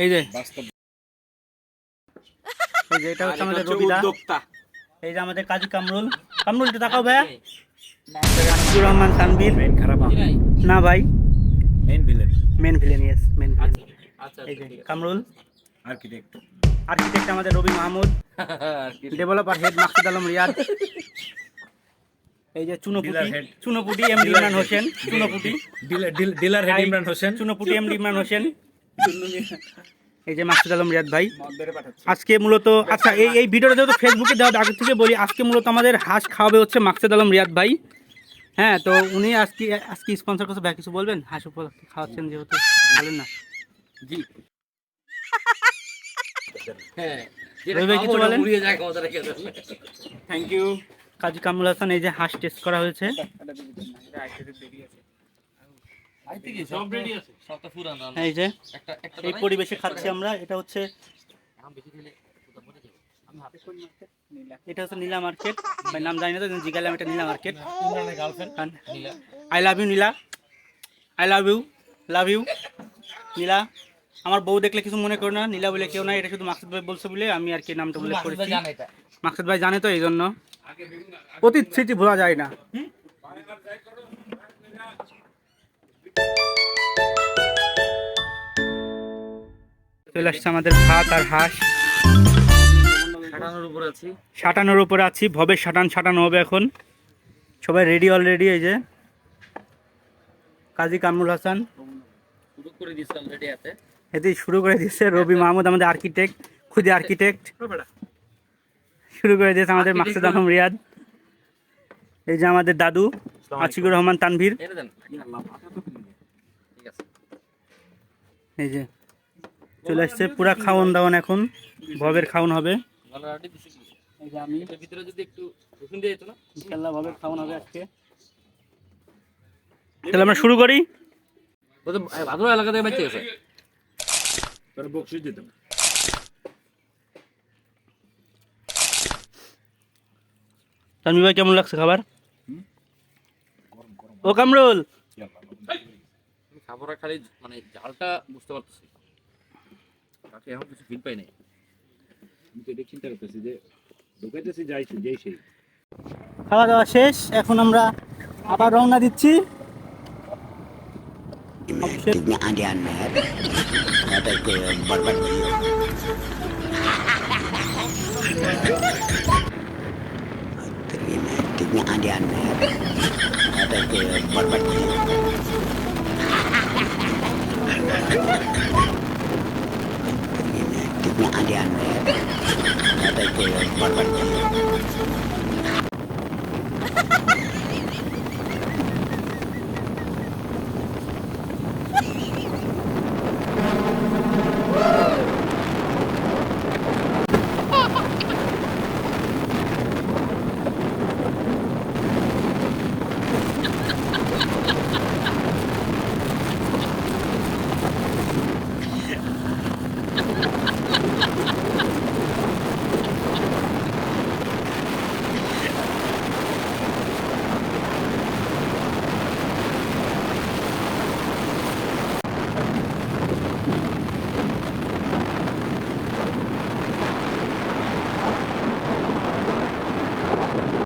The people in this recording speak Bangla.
এই যে এটা হচ্ছে আমাদের রবিদা, এই যে আমাদের কাজী কামরুল। কামরুল একটু তাকাও ভাইয়া। আশিকুর রহমান তানভীর। না ভাই, main villain, yes main villain. এই যে কামরুল। আর্কিটেক্ট আমাদের রবি মাহমুদ। Developer head Maksud Alam Riyad. এই যে চুনোপুটি MD Imran Hossain. Dealer head Imran Hossain. চুনোপুটি এমডি ইমরান হোসেন। এই যে মাকসুদ আলম রিয়াদ ভাই। আজকে মূলত আচ্ছা এই ভিডিওটা যেহেতু ফেসবুকে দেওয়া আগে থেকে বলি, আজকে মূলত আমাদের হাঁস খাওয়াবে হচ্ছে মাকসুদ আলম রিয়াদ ভাই। হ্যাঁ, তো উনি আজকে স্পন্সর করছে ভাই, কিছু বলবেন? হাঁস উপলক্ষে খাওয়াচ্ছেন যেহেতু, বলেন না। জি হ্যাঁ, কিছু বলেন। থ্যাংক ইউ কাজী কামরুল হাসান। এই যে হাঁস টেস্ট করা হয়েছে। এই যে এই পরিবেশে খাচ্ছি আমরা। এটা হচ্ছে নীলা মার্কেট, ভাই নাম জানি না তো, জিগালাম এটা Nila market. I love you Nila, I love you Nila. আমার বউ দেখলে কিছু মনে করো না, নীলা বলে কেউ না, এটা শুধু মাকসুদ ভাই বলছে বলে আমি আর কি নামটা উল্লেখ করেছি। মাকসুদ ভাই জানে তো, এই জন্য অতীত স্মৃতি ভোলা যায় না। চলে আসছে আমাদের ভাত আর হাঁস। সাটানোর উপরে আছি, ভবে সাটানো হবে এখন। সবাই রেডি অলরেডি। এই যে কাজী কামরুল হাসান এতে শুরু করে দিচ্ছে। রবি মাহমুদ আমাদের আর্কিটেক্ট, খুদে আর্কিটেক্ট, শুরু করে দিয়েছে আমাদের মাকসুদ আলম রিয়াদ। এই যে আমাদের দাদু আশিকুর রহমান তানভীর। এই যে চলে আসছে পুরা খাওয়ান দাওয়ান, এখন ভবের খাওয়ান হবে। ভবের খাওয়ান হবে আজকে। তাহলে আমরা শুরু করি। এলাকা থেকে বেঁচে গেছে। তানভীর ভাই কেমন লাগছে খাবার? ও কামরুল খাবারটা খালি মানে ঝালটা বুঝতে পারতেছি, বাকি এখন কিছু ফিল পাই নাই। চিন্তা করতেছি যে ঢুকাইতেছি যাইছি যেই সেই। খাওয়া দাওয়া শেষ, এখন আমরা আবার রওনা দিচ্ছি। Ada